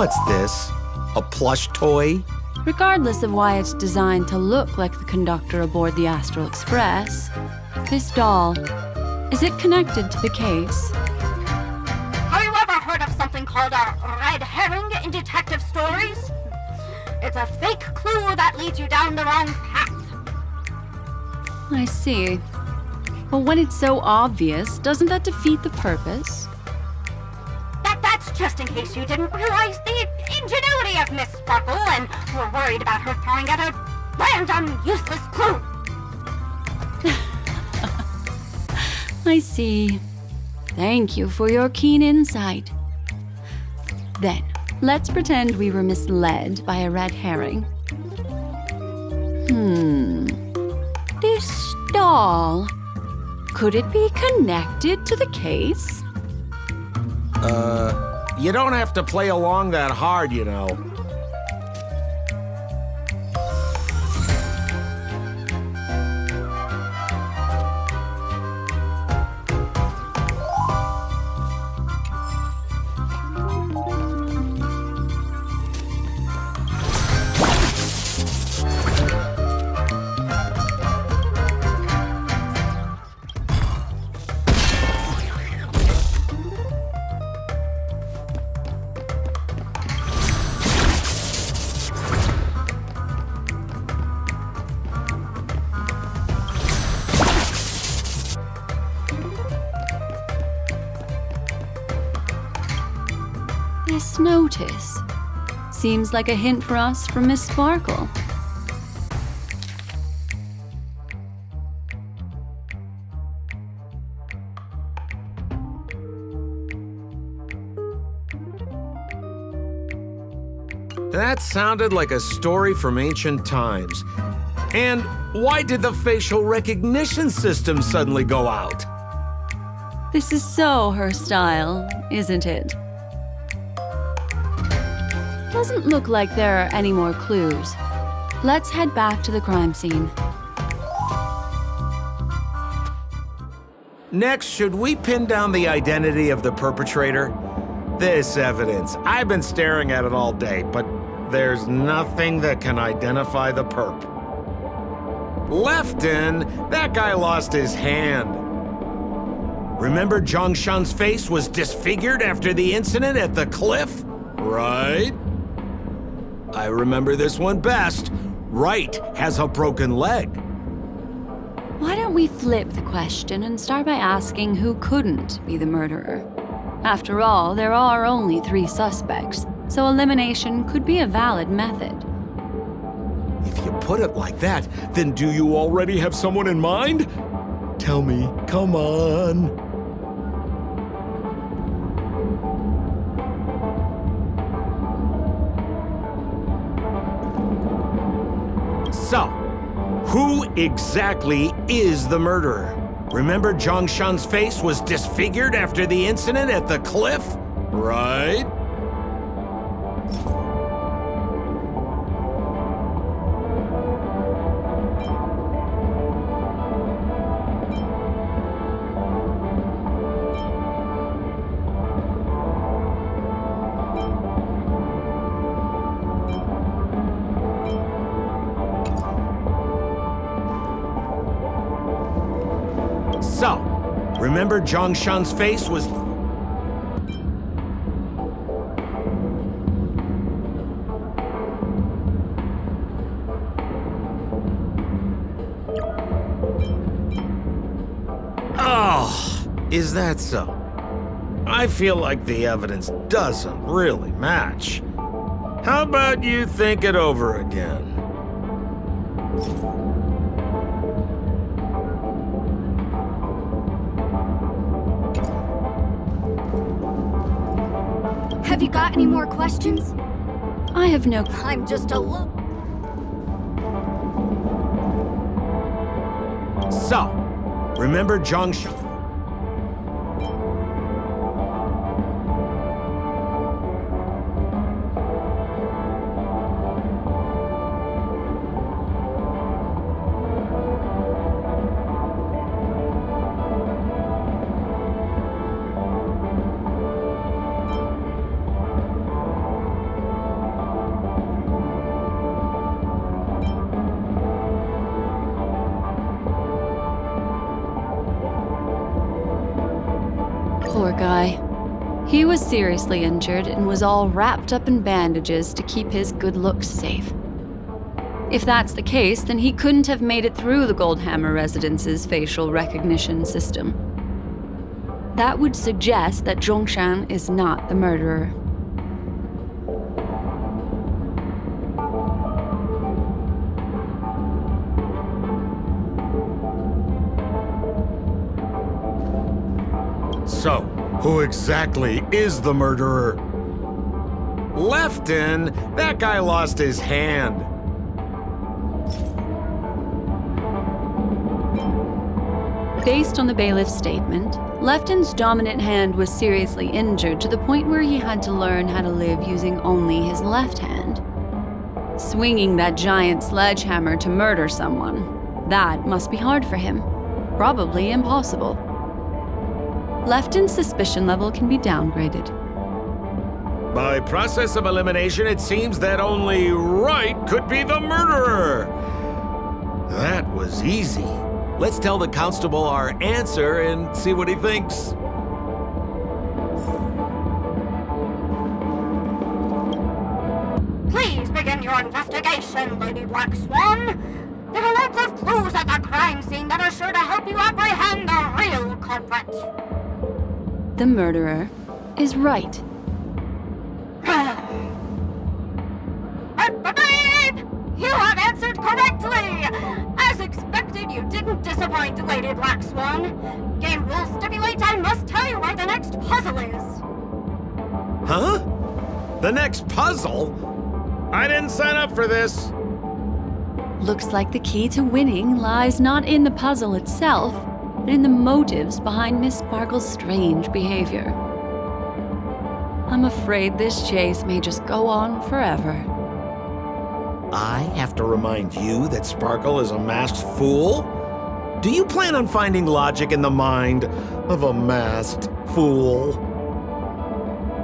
What's this? A plush toy? Regardless of why it's designed to look like the conductor aboard the Astral Express, this doll, is it connected to the case? Have you ever heard of something called a red herring in detective stories? It's a fake clue that leads you down the wrong path. I see. But when it's so obvious, doesn't that defeat the purpose? That's just in case you didn't realize the ingenuity of Miss Sparkle and were worried about her throwing out a random, useless clue. I see. Thank you for your keen insight. Then, let's pretend we were misled by a red herring. This doll, could it be connected to the case? You don't have to play along that hard, you know. This notice seems like a hint for us from Miss Sparkle. That sounded like a story from ancient times. And why did the facial recognition system suddenly go out? This is so her style, isn't it? Doesn't look like there are any more clues. Let's head back to the crime scene. Next, should we pin down the identity of the perpetrator? This evidence, I've been staring at it all day, but there's nothing that can identify the perp. Lefton, that guy lost his hand. Remember Zhongshan's face was disfigured after the incident at the cliff? Right? I remember this one best. Right has a broken leg. Why don't we flip the question and start by asking who couldn't be the murderer? After all, there are only 3 suspects, so elimination could be a valid method. If you put it like that, then do you already have someone in mind? Tell me, come on. So, who exactly is the murderer? Remember Zhongshan's face was disfigured after the incident at the cliff? Right? So, remember Zhongshan's face was... Oh, is that so? I feel like the evidence doesn't really match. How about you think it over again? Have you got any more questions? I have no... I'm just a look. So, remember Zhongshan... Poor guy. He was seriously injured and was all wrapped up in bandages to keep his good looks safe. If that's the case, then he couldn't have made it through the Goldhammer Residence's facial recognition system. That would suggest that Zhongshan is not the murderer. So, who exactly is the murderer? Lefton, that guy lost his hand. Based on the bailiff's statement, Lefton's dominant hand was seriously injured to the point where he had to learn how to live using only his left hand. Swinging that giant sledgehammer to murder someone, that must be hard for him. Probably impossible. Lefton's suspicion level can be downgraded. By process of elimination, it seems that only Wright could be the murderer. That was easy. Let's tell the constable our answer and see what he thinks. Please begin your investigation, Lady Black Swan. There are lots of clues at the crime scene that are sure to help you apprehend the real culprit. The murderer is Wright. Babe! You have answered correctly! As expected, you didn't disappoint, Lady Black Swan. Game rules stipulate I must tell you where the next puzzle is. Huh? The next puzzle? I didn't sign up for this. Looks like the key to winning lies not in the puzzle itself, but in the motives behind Miss Sparkle's strange behavior. I'm afraid this chase may just go on forever. I have to remind you that Sparkle is a masked fool? Do you plan on finding logic in the mind of a masked fool?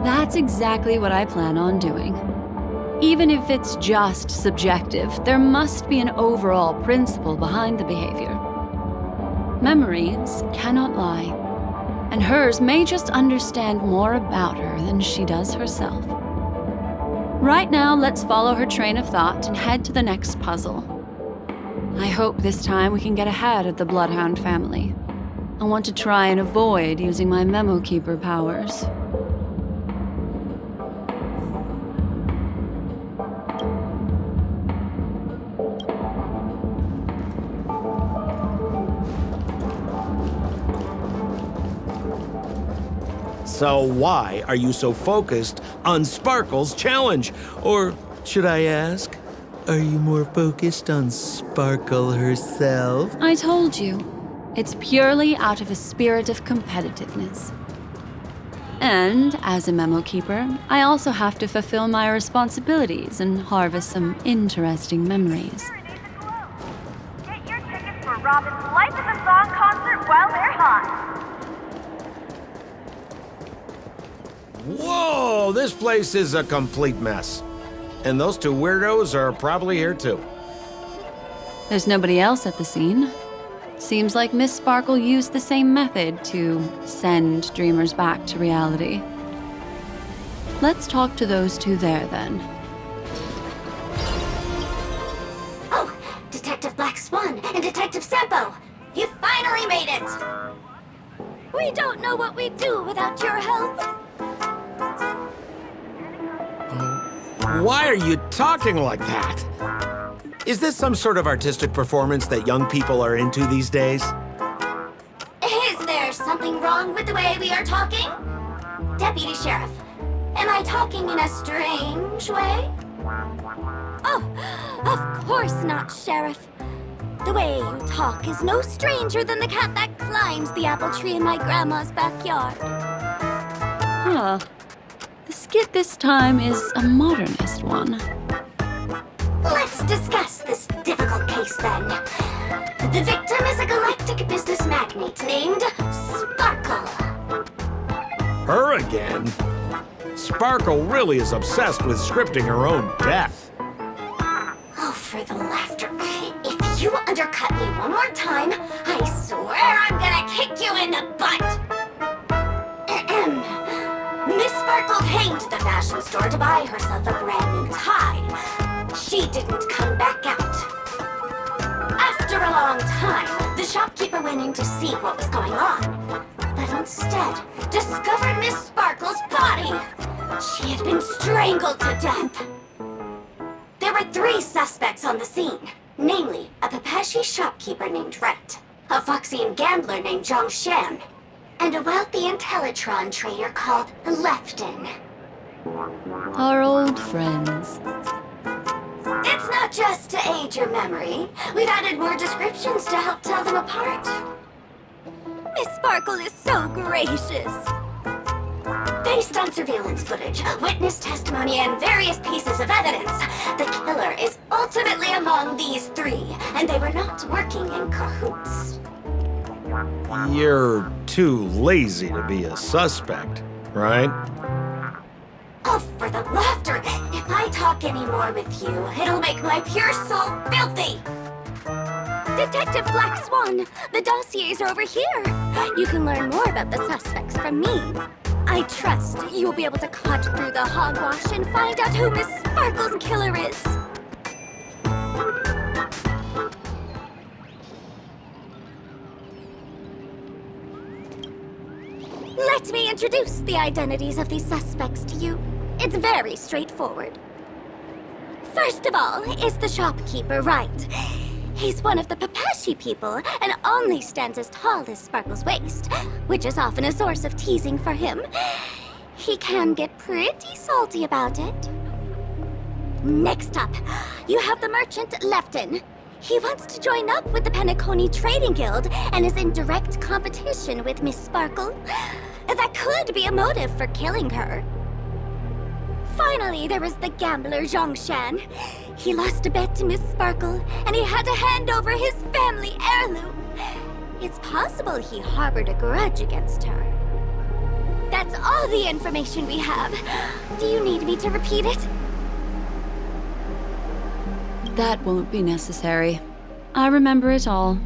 That's exactly what I plan on doing. Even if it's just subjective, there must be an overall principle behind the behavior. Memories cannot lie, and hers may just understand more about her than she does herself. Right now, let's follow her train of thought and head to the next puzzle. I hope this time we can get ahead of the Bloodhound family. I want to try and avoid using my Memo Keeper powers. So why are you so focused on Sparkle's challenge? Or should I ask, are you more focused on Sparkle herself? I told you, it's purely out of a spirit of competitiveness. And as a Memo Keeper, I also have to fulfill my responsibilities and harvest some interesting memories. Get your tickets for Robin's Life of the Song concert while they're hot. Whoa, this place is a complete mess. And those two weirdos are probably here too. There's nobody else at the scene. Seems like Miss Sparkle used the same method to send dreamers back to reality. Let's talk to those two there then. Oh, Detective Black Swan and Detective Sampo! You finally made it! We don't know what we'd do without your help. Why are you talking like that? Is this some sort of artistic performance that young people are into these days? Is there something wrong with the way we are talking? Deputy Sheriff, am I talking in a strange way? Oh, of course not, Sheriff. The way you talk is no stranger than the cat that climbs the apple tree in my grandma's backyard. Huh. The skit this time is a modernist one. Let's discuss this difficult case then. The victim is a galactic business magnate named Sparkle. Her again? Sparkle really is obsessed with scripting her own death. Oh, for the laughter. If you undercut me one more time, I swear I'm gonna kick you in the butt. Sparkle came to the fashion store to buy herself a brand new tie. She didn't come back out. After a long time, the shopkeeper went in to see what was going on, but instead discovered Miss Sparkle's body. She had been strangled to death. There were 3 suspects on the scene, namely a Papeshi shopkeeper named Wright, a Foxian gambler named Zhang Shan, and a wealthy Intellitron trader called Lefton. Our old friends. It's not just to aid your memory. We've added more descriptions to help tell them apart. Miss Sparkle is so gracious. Based on surveillance footage, witness testimony, and various pieces of evidence, the killer is ultimately among these 3, and they were not working in cahoots. You're too lazy to be a suspect, right? Oh, for the laughter! If I talk any more with you, it'll make my pure soul filthy! Detective Black Swan, the dossiers are over here. You can learn more about the suspects from me. I trust you'll be able to cut through the hogwash and find out who Miss Sparkle's killer is. Let me introduce the identities of these suspects to you. It's very straightforward. First of all is the shopkeeper, Wright. He's one of the Papeshi people and only stands as tall as Sparkle's waist, which is often a source of teasing for him. He can get pretty salty about it. Next up, you have the merchant Lefton. He wants to join up with the Penacony Trading Guild and is in direct competition with Miss Sparkle. That could be a motive for killing her. Finally, there was the gambler Zhang Shan. He lost a bet to Miss Sparkle, and he had to hand over his family heirloom. It's possible he harbored a grudge against her. That's all the information we have. Do you need me to repeat it? That won't be necessary. I remember it all.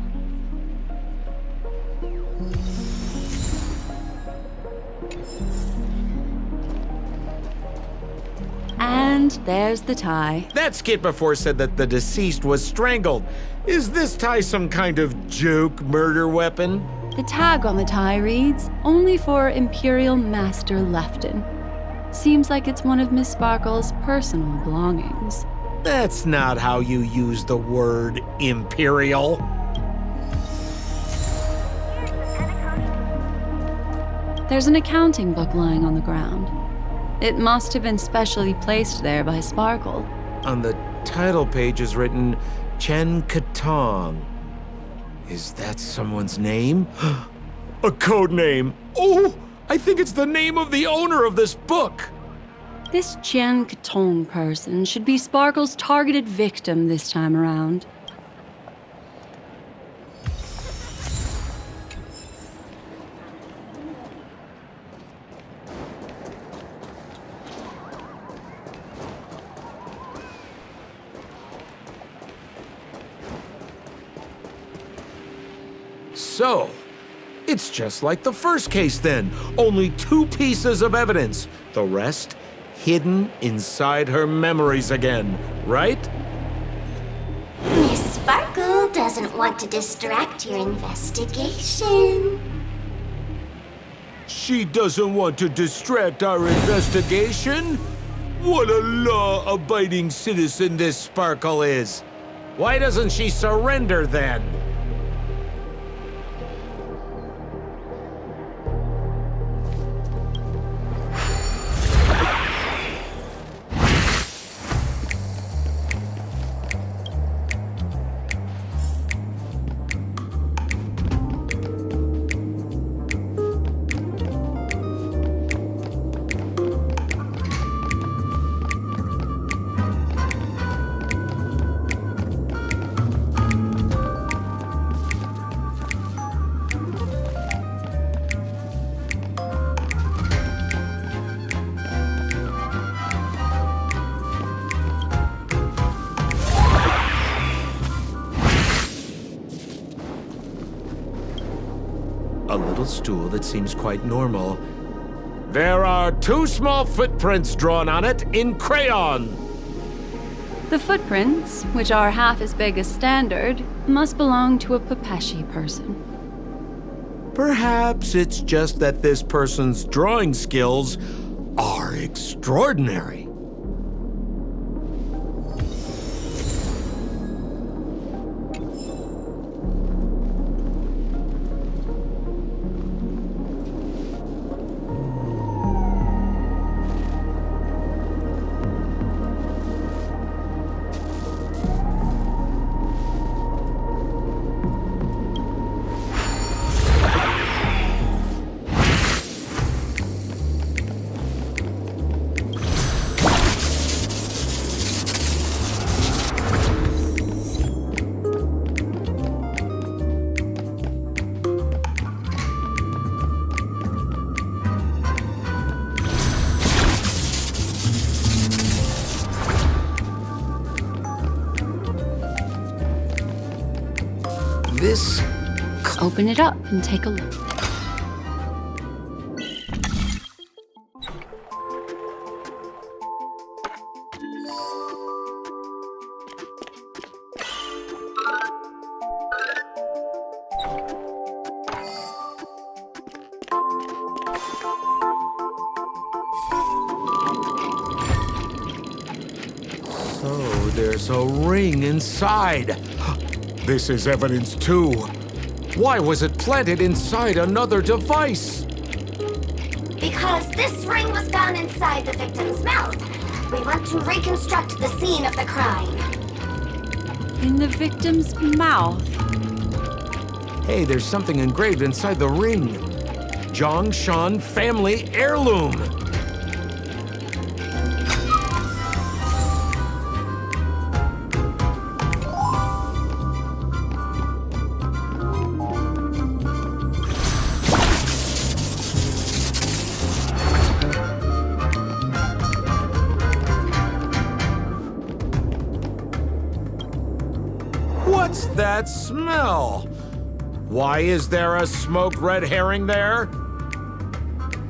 And there's the tie. That skit before said that the deceased was strangled. Is this tie some kind of joke murder weapon? The tag on the tie reads, "Only for Imperial Master Lefton." Seems like it's one of Miss Sparkle's personal belongings. That's not how you use the word imperial. There's an accounting book lying on the ground. It must have been specially placed there by Sparkle. On the title page is written Chen Katong. Is that someone's name? A code name. Oh, I think it's the name of the owner of this book. This Chen Katong person should be Sparkle's targeted victim this time around. So, it's just like the first case then. Only 2 pieces of evidence. The rest hidden inside her memories again, right? Miss Sparkle doesn't want to distract your investigation. She doesn't want to distract our investigation? What a law-abiding citizen this Sparkle is. Why doesn't she surrender then? A little stool that seems quite normal. There are 2 small footprints drawn on it in crayon. The footprints, which are half as big as standard, must belong to a Pepeshi person. Perhaps it's just that this person's drawing skills are extraordinary. This... Open it up and take a look. So there's a ring inside. This is evidence too. Why was it planted inside another device? Because this ring was found inside the victim's mouth. We want to reconstruct the scene of the crime. In the victim's mouth. Hey, there's something engraved inside the ring. Zhongshan family heirloom. What's that smell? Why is there a smoked red herring there?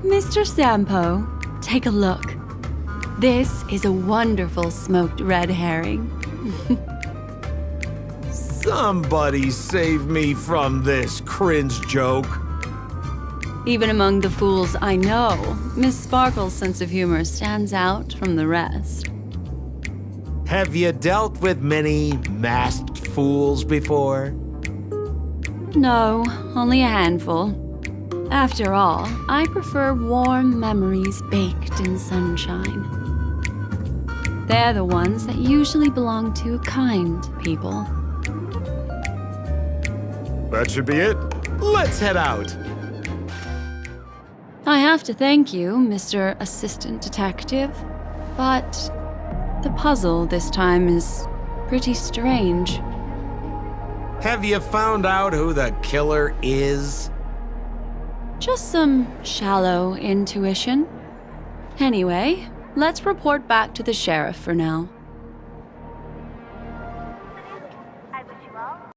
Mr. Sampo, take a look. This is a wonderful smoked red herring. Somebody save me from this cringe joke. Even among the fools I know, Miss Sparkle's sense of humor stands out from the rest. Have you dealt with many masked fools before? No, only a handful. After all, I prefer warm memories baked in sunshine. They're the ones that usually belong to kind people. That should be it. Let's head out. I have to thank you, Mr. Assistant Detective, but the puzzle this time is pretty strange. Have you found out who the killer is? Just some shallow intuition. Anyway, let's report back to the sheriff for now.